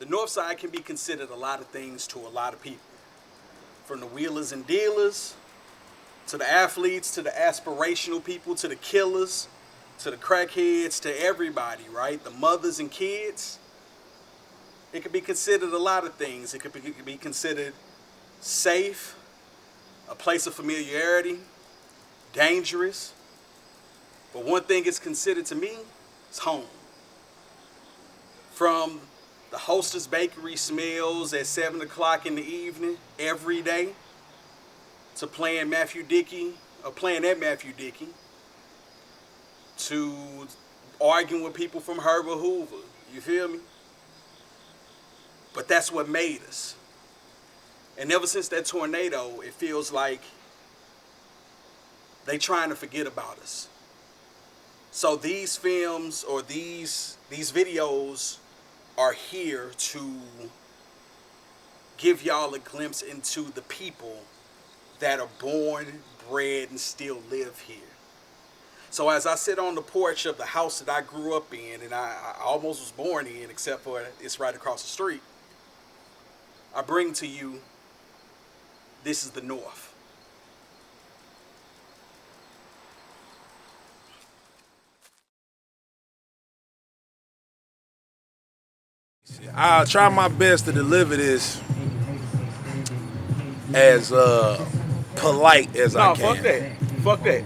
The north side can be considered a lot of things to a lot of people. From the wheelers and dealers, to the athletes, to the aspirational people, to the killers, to the crackheads, to everybody, right? The mothers and kids. It could be considered a lot of things. It could be considered safe, a place of familiarity, dangerous. But one thing it's considered to me is home. From the Hostess Bakery smells at 7 o'clock in the evening every day to playing Matthew Dickey, or playing at Matthew Dickey, to arguing with people from Herbert Hoover. You feel me? But that's what made us. And ever since that tornado, it feels like they trying to forget about us. So these films or these videos are here to give y'all a glimpse into the people that are born, bred, and still live here. So as I sit on the porch of the house that I grew up in, and I almost was born in, except for it's right across the street, I bring to you, this is the North. I'll try my best to deliver this as polite as I can. No, fuck that. Fuck that.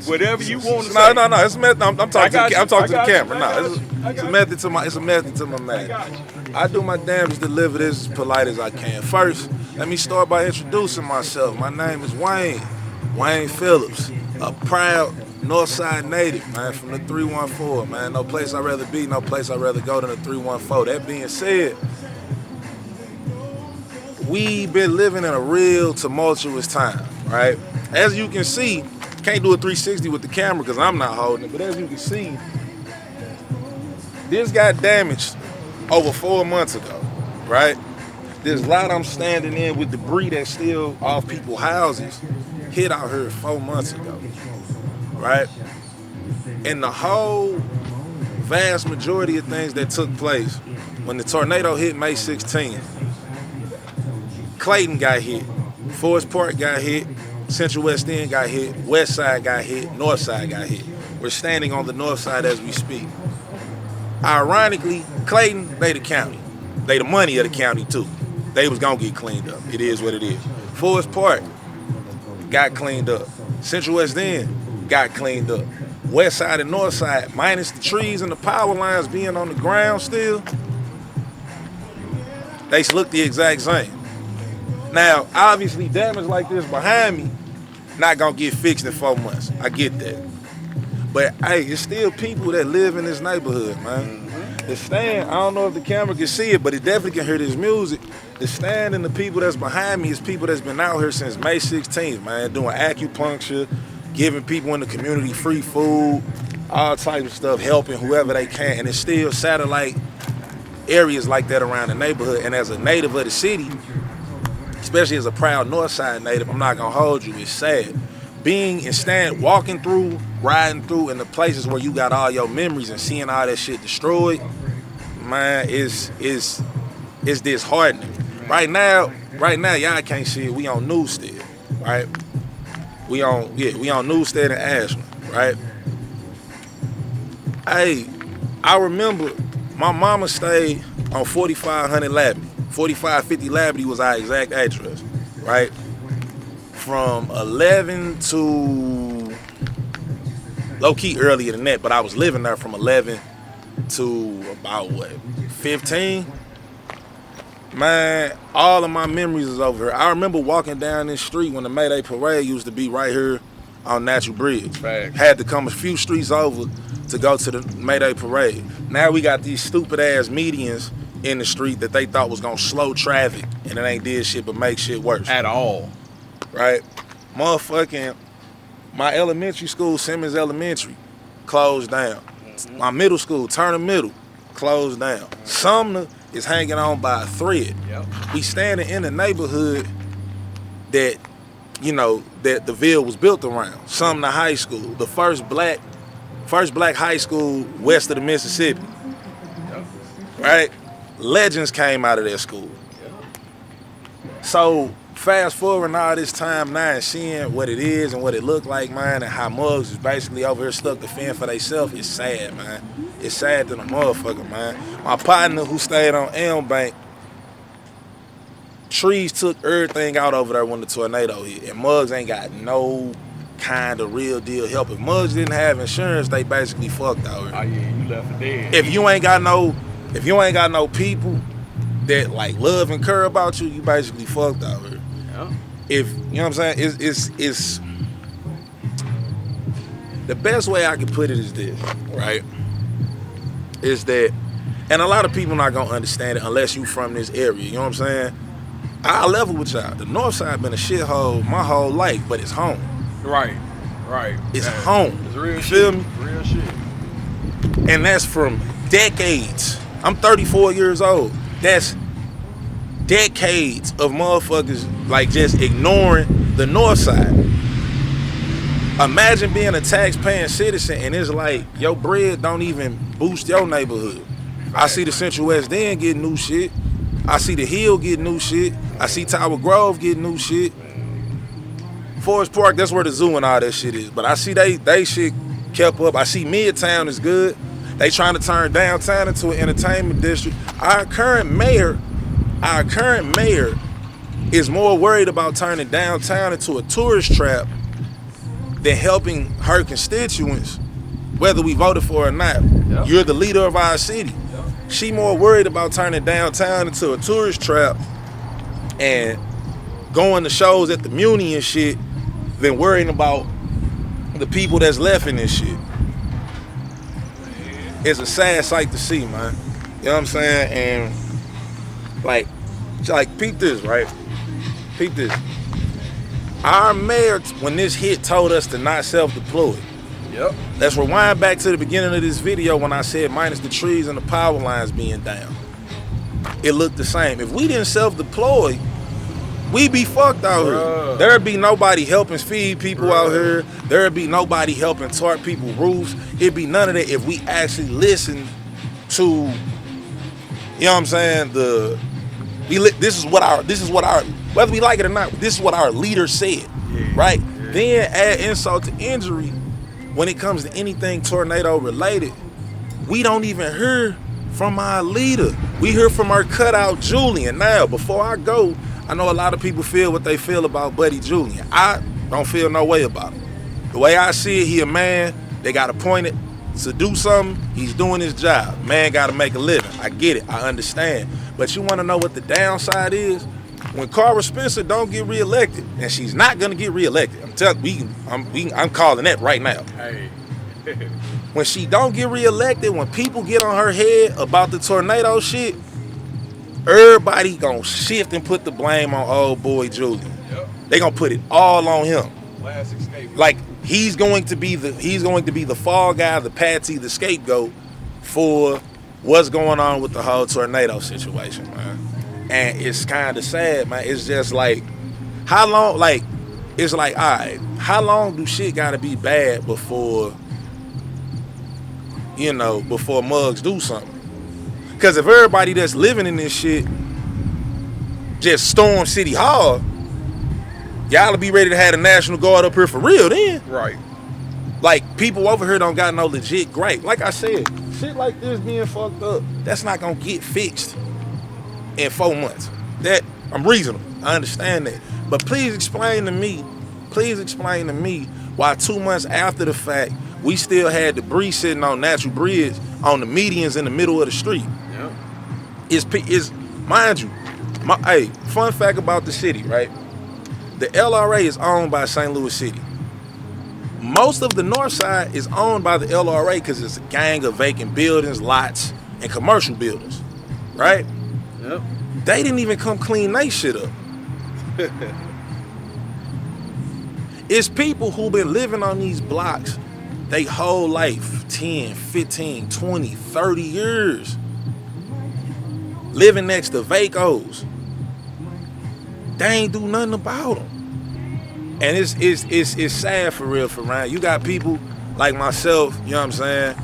Whatever you want to No, say. no, no. It's a method. I'm talking to the, I'm talking to the camera. No, I it's a got method to my. It's a method to my madness. I do my damnedest to deliver this as polite as I can. First, let me start by introducing myself. My name is Wayne Phillips, a proud Northside native, man, from the 314, man. No place I'd rather be, no place I'd rather go than the 314. That being said, we been living in a real tumultuous time, right? As you can see, can't do a 360 with the camera because I'm not holding it, but as you can see, this got damaged over 4 months ago, right? This lot I'm standing in with debris that's still off people's houses hit out here 4 months ago, right? And the whole vast majority of things that took place when the tornado hit May 16th, Clayton got hit, Forest Park got hit, Central West End got hit, West Side got hit, North Side got hit. We're standing on the North Side as we speak. Ironically, Clayton, they the county. They the money of the county too. They was gonna get cleaned up. It is what it is. Forest Park got cleaned up. Central West End got cleaned up. West Side and North Side, minus the trees and the power lines being on the ground still, they look the exact same. Now, obviously, damage like this behind me, not gonna get fixed in 4 months. I get that. But hey, it's still people that live in this neighborhood, man. The stand, I don't know if the camera can see it, but it definitely can hear this music. The stand and the people that's behind me is people that's been out here since May 16th, man, doing acupuncture, giving people in the community free food, all types of stuff, helping whoever they can. And it's still satellite areas like that around the neighborhood. And as a native of the city, especially as a proud Northside native, I'm not gonna hold you, it's sad. Being and walking through, riding through in the places where you got all your memories and seeing all that shit destroyed, man, is disheartening. Right now, y'all can't see it, we on Newstead, right? We on Newstead and Ashland, right? Hey, I remember my mama stayed on 4500 Labadee. 4550 Labadee was our exact address, right? From 11 to low-key earlier than that, but I was living there from 11 to about, 15? Man, all of my memories is over here. I remember walking down this street when the Mayday Parade used to be right here on Natural Bridge. Facts. Had to come a few streets over to go to the Mayday Parade. Now we got these stupid-ass medians in the street that they thought was gonna slow traffic, and it ain't did shit but make shit worse. At all. Right? Motherfucking, my elementary school, Simmons Elementary, closed down. My middle school, Turner Middle, closed down. Sumner is hanging on by a thread. Yep. We standing in the neighborhood that, that the Ville was built around. Sumner High School, the first black high school west of the Mississippi. Yep. Right? legends came out of that school. So fast forward all this time now and seeing what it is and what it looked like, man, and how mugs is basically over here stuck to fend for themselves, it's sad, man. It's sad to the motherfucker, man. My partner who stayed on Elm Bank, trees took everything out over there when the tornado hit, and mugs ain't got no kind of real deal help. If mugs didn't have insurance, they basically fucked out here. Oh yeah, you left for dead. If you ain't got no people that like love and care about you, you basically fucked out here. Yeah. If you know what I'm saying, it's the best way I can put it is this, right? Is that, and a lot of people not gonna understand it unless you from this area. You know what I'm saying? I'll level with y'all. The north side been a shithole my whole life, but it's home. Right. It's home. It's real You shit. feel me? Real shit. And that's from decades. I'm 34 years old. That's decades of motherfuckers like just ignoring the north side. Imagine being a tax-paying citizen and it's like your bread don't even boost your neighborhood. I see the Central West End getting new shit. I see the Hill getting new shit. I see Tower Grove getting new shit. Forest Park, that's where the zoo and all that shit is. But I see they shit kept up. I see Midtown is good. They trying to turn downtown into an entertainment district. Our current mayor is more worried about turning downtown into a tourist trap than helping her constituents, whether we voted for her or not. Yep. You're the leader of our city. Yep. She more worried about turning downtown into a tourist trap and going to shows at the Muni and shit than worrying about the people that's left in this shit. It's a sad sight to see, man. You know what I'm saying? And like peep this, right? Peep this. Our mayor, when this hit, told us to not self-deploy. Yep. Let's rewind back to the beginning of this video when I said minus the trees and the power lines being down. It looked the same. If we didn't self-deploy, we be fucked out here. There'd be nobody helping feed people out here. There'd be nobody helping tarp people roofs. It'd be none of that if we actually listen to, you know what I'm saying, this is what our whether we like it or not, this is what our leader said, right? Yeah. Then add insult to injury, when it comes to anything tornado related, we don't even hear from our leader. We hear from our cutout Julian. Now, before I go, I know a lot of people feel what they feel about Buddy Julian. I don't feel no way about him. The way I see it, he a man. They got appointed to do something. He's doing his job. Man got to make a living. I get it. I understand. But you want to know what the downside is? When Cara Spencer don't get reelected, and she's not gonna get reelected, I'm calling that right now. Hey. When she don't get reelected, when people get on her head about the tornado shit, everybody gonna shift and put the blame on old boy Julian. Yep. They gonna put it all on him. Last escape. Like he's going to be the fall guy, the patsy, the scapegoat for what's going on with the whole tornado situation, man. And it's kind of sad, man. It's just like, how long, like, it's like, all right, how long do shit gotta be bad before, you know, before mugs do something? Because if everybody that's living in this shit just storm City Hall, y'all will be ready to have the National Guard up here for real then. Right. Like, people over here don't got no legit gripe. Like I said, shit like this being fucked up, that's not gonna get fixed in 4 months. That, I'm reasonable. I understand that. But please explain to me why 2 months after the fact, we still had debris sitting on Natural Bridge on the medians in the middle of the street. Yep. Is mind you, hey, fun fact about the city, right? The LRA is owned by St. Louis City. Most of the north side is owned by the LRA because it's a gang of vacant buildings, lots, and commercial buildings, right? Yep. They didn't even come clean they shit up. It's people who been living on these blocks they whole life, 10, 15, 20, 30 years. Living next to Vacos. They ain't do nothing about them. And it's sad for real, for Ryan. You got people like myself, you know what I'm saying,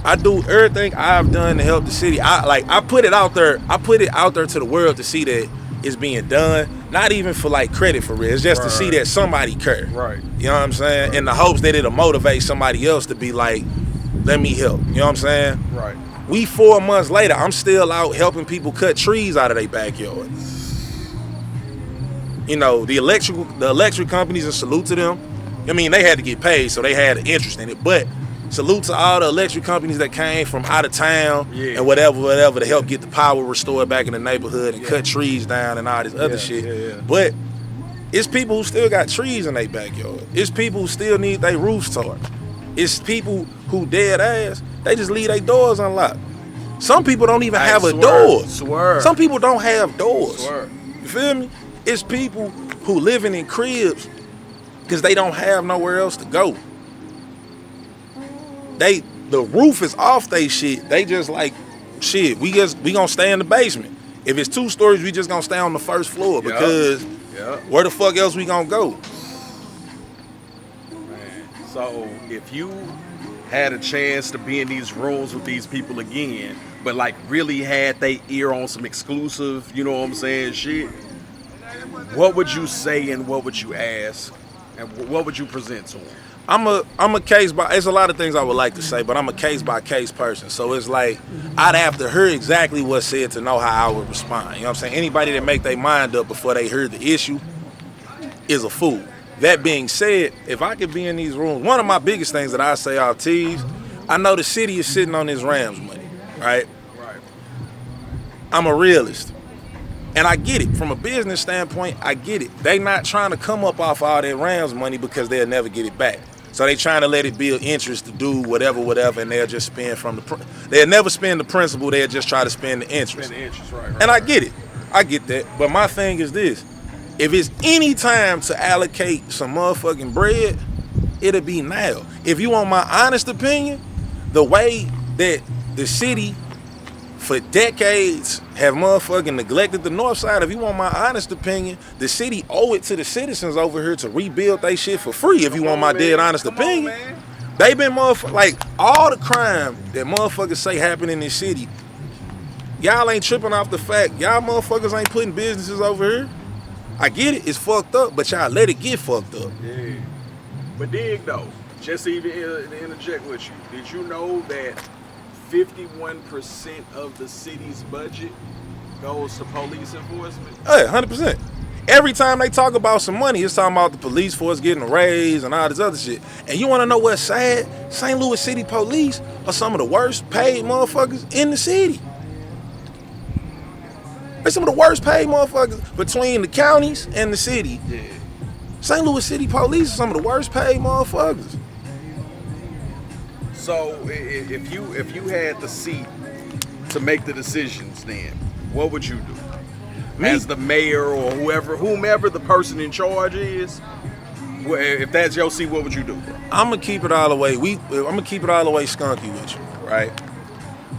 I do everything I've done to help the city. I put it out there. I put it out there to the world to see that it's being done. Not even for like credit for real. It's just to see that somebody care. Right. You know what I'm saying? In the hopes that it'll motivate somebody else to be like, let me help. You know what I'm saying? Right. We 4 months later, I'm still out helping people cut trees out of their backyard. You know, the electric companies, and salute to them. I mean, they had to get paid, so they had an interest in it. But salute to all the electric companies that came from out of town and whatever to help get the power restored back in the neighborhood and cut trees down and all this other shit. Yeah. But it's people who still got trees in their backyard. It's people who still need their roofs tarred. It's people who dead ass, they just leave their doors unlocked. Some people don't even have a door. Some people don't have doors. You feel me? It's people who living in cribs because they don't have nowhere else to go. The roof is off they shit. They just like, shit, we gonna stay in the basement. If it's 2 stories, we just gonna stay on the first floor because where the fuck else we gonna go? Man. So if you had a chance to be in these rooms with these people again, but like really had they ear on some exclusive, you know what I'm saying, shit, what would you say and what would you ask and what would you present to them? I'm a case by, it's a lot of things I would like to say, but I'm a case by case person. So it's like, I'd have to hear exactly what's said to know how I would respond. You know what I'm saying? Anybody that make their mind up before they heard the issue is a fool. That being said, if I could be in these rooms, one of my biggest things that I say off tease, I know the city is sitting on this Rams money, right? Right. I'm a realist. And I get it. From a business standpoint, I get it. They not trying to come up off all that Rams money because they'll never get it back. So they trying to let it build interest to do whatever, and they'll just spend from they'll never spend the principal, they'll just try to spend the interest. Right. And I get it. I get that. But my thing is this. If it's any time to allocate some motherfucking bread, it'll be now. If you want my honest opinion, the way that the city for decades have motherfucking neglected the north side, if you want my honest opinion, the city owe it to the citizens over here to rebuild they shit for free, if you want my dead honest opinion. They been like all the crime that motherfuckers say happen in this city, y'all ain't tripping off the fact y'all motherfuckers ain't putting businesses over here. I get it, it's fucked up, but y'all let it get fucked up. Yeah. But dig though, just to even interject with you, did you know that 51% of the city's budget goes to police enforcement? Hey, 100%. Every time they talk about some money, it's talking about the police force getting a raise and all this other shit. And you want to know what's sad? St. Louis City Police are some of the worst paid motherfuckers in the city. They're some of the worst paid motherfuckers between the counties and the city. Yeah. St. Louis City Police are some of the worst paid motherfuckers. So if you had the seat to make the decisions, then what would you do? As the mayor or whomever the person in charge is, if that's your seat, what would you do? I'm gonna keep it all the way. I'm gonna keep it all the way skunky with you, right?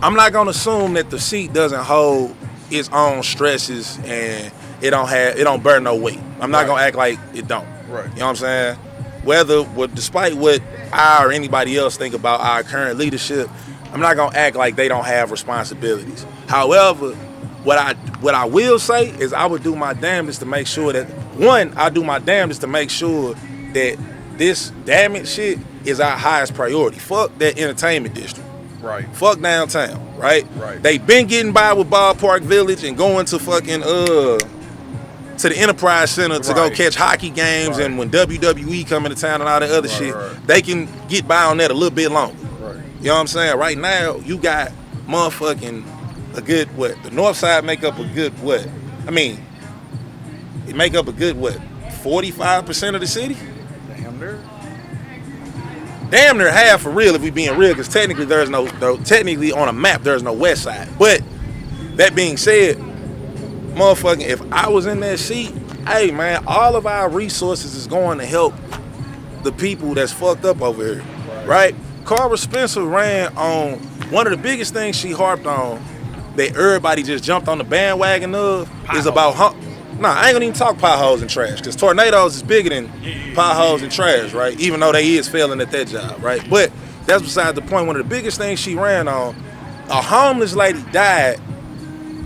I'm not gonna assume that the seat doesn't hold its own stresses and it don't bear no weight. I'm not gonna act like it don't. Right. You know what I'm saying? Despite what I or anybody else think about our current leadership, I'm not gonna act like they don't have responsibilities. However, what I will say is I would do my damnedest to make sure that that this damage shit is our highest priority. Fuck that entertainment district. Right. Fuck downtown, right? Right. They been getting by with Ballpark Village and going to fucking to the Enterprise Center to go catch hockey games, and when WWE come into town and all that other shit, they can get by on that a little bit longer. Right. You know what I'm saying? Right now, you got motherfucking a good what? The north side make up a good what? I mean, it make up a good what? 45% of the city? Damn near half for real if we being real, because technically technically on a map there's no west side. But that being said, motherfucking, if I was in that seat, hey man, all of our resources is going to help the people that's fucked up over here, right? Carver Spencer ran on one of the biggest things she harped on that everybody just jumped on the bandwagon of is about I ain't gonna even talk potholes and trash, because tornadoes is bigger than potholes and trash, right? Even though they is failing at that job, right? But that's beside the point. One of the biggest things she ran on, a homeless lady died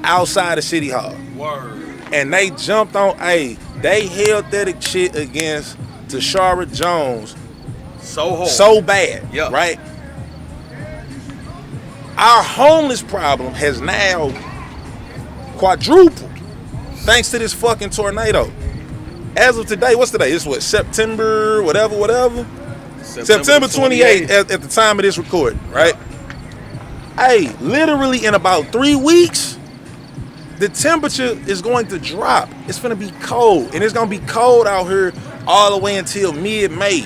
outside of City Hall. Word. And they jumped on, they held that shit against Tashara Jones so bad, Yeah. right? Our homeless problem has now quadrupled thanks to this fucking tornado. As of today, what's today? It's what, September, whatever? September 28th at the time of this recording, right? Hey, literally in about 3 weeks, the temperature is going to drop. It's gonna be cold, and it's gonna be cold out here all the way until mid-May.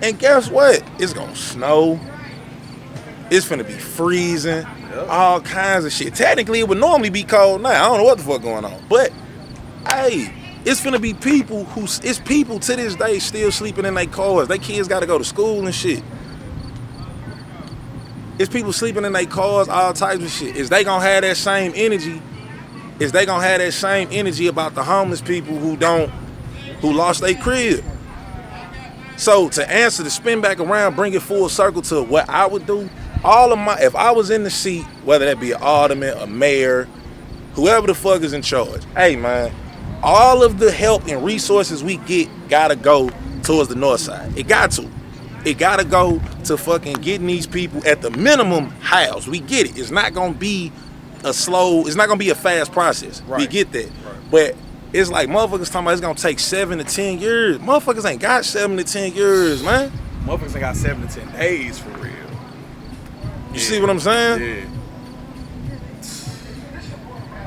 And guess what? It's gonna snow. It's finna be freezing. Yep. All kinds of shit. Technically, it would normally be cold now. I don't know what the fuck going on. But, hey, it's finna be people it's people to this day still sleeping in their cars. They kids gotta go to school and shit. It's people sleeping in their cars, all types of shit. Is they gonna have that same energy? Is they gonna have that same energy about the homeless people who lost their crib? So to answer, to spin back around, bring it full circle to what I would do, if I was in the seat, whether that be an alderman, a mayor, whoever the fuck is in charge, hey man, all of the help and resources we get gotta go towards the north side. It got to. It gotta go to fucking getting these people at the minimum housed. We get it. It's not gonna be it's not gonna be a fast process. Right. We get that. Right. But it's like motherfuckers talking about it's gonna take 7 to 10 years. Motherfuckers ain't got 7 to 10 years, man. Motherfuckers ain't got 7 to 10 days for real. You see what I'm saying? Yeah.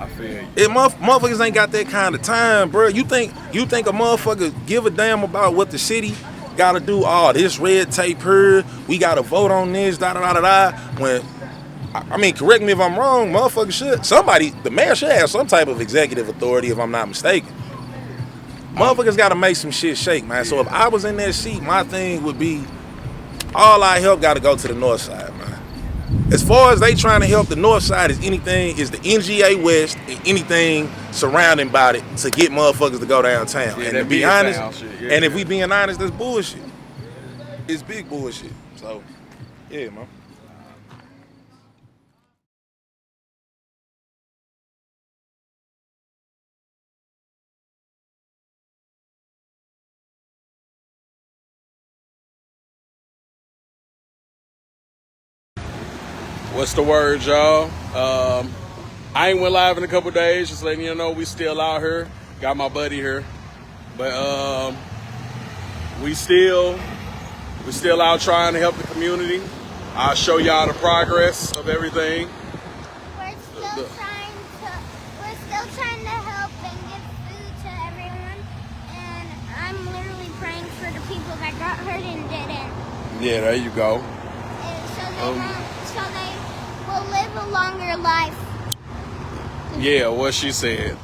I feel you. Motherfuckers ain't got that kind of time, bro. You think a motherfucker give a damn about what the city gotta do? All this red tape here, we gotta vote on this, when, I mean, correct me if I'm wrong, motherfuckers the mayor should have some type of executive authority if I'm not mistaken. Motherfuckers gotta make some shit shake, man. So if I was in that seat, my thing would be all our help gotta go to the north side, man. As far as they trying to help the north side is the NGA West and anything surrounding about it to get motherfuckers to go downtown. Yeah, and to be honest, yeah, if we being honest, that's bullshit. It's big bullshit. So, yeah, man. What's the word, y'all? I ain't went live in a couple days, just letting you know we still out here. Got my buddy here. But we still out trying to help the community. I'll show y'all the progress of everything. We're still trying to help and give food to everyone. And I'm literally praying for the people that got hurt and didn't. Yeah, there you go. So they will live a longer life. Yeah, what she said.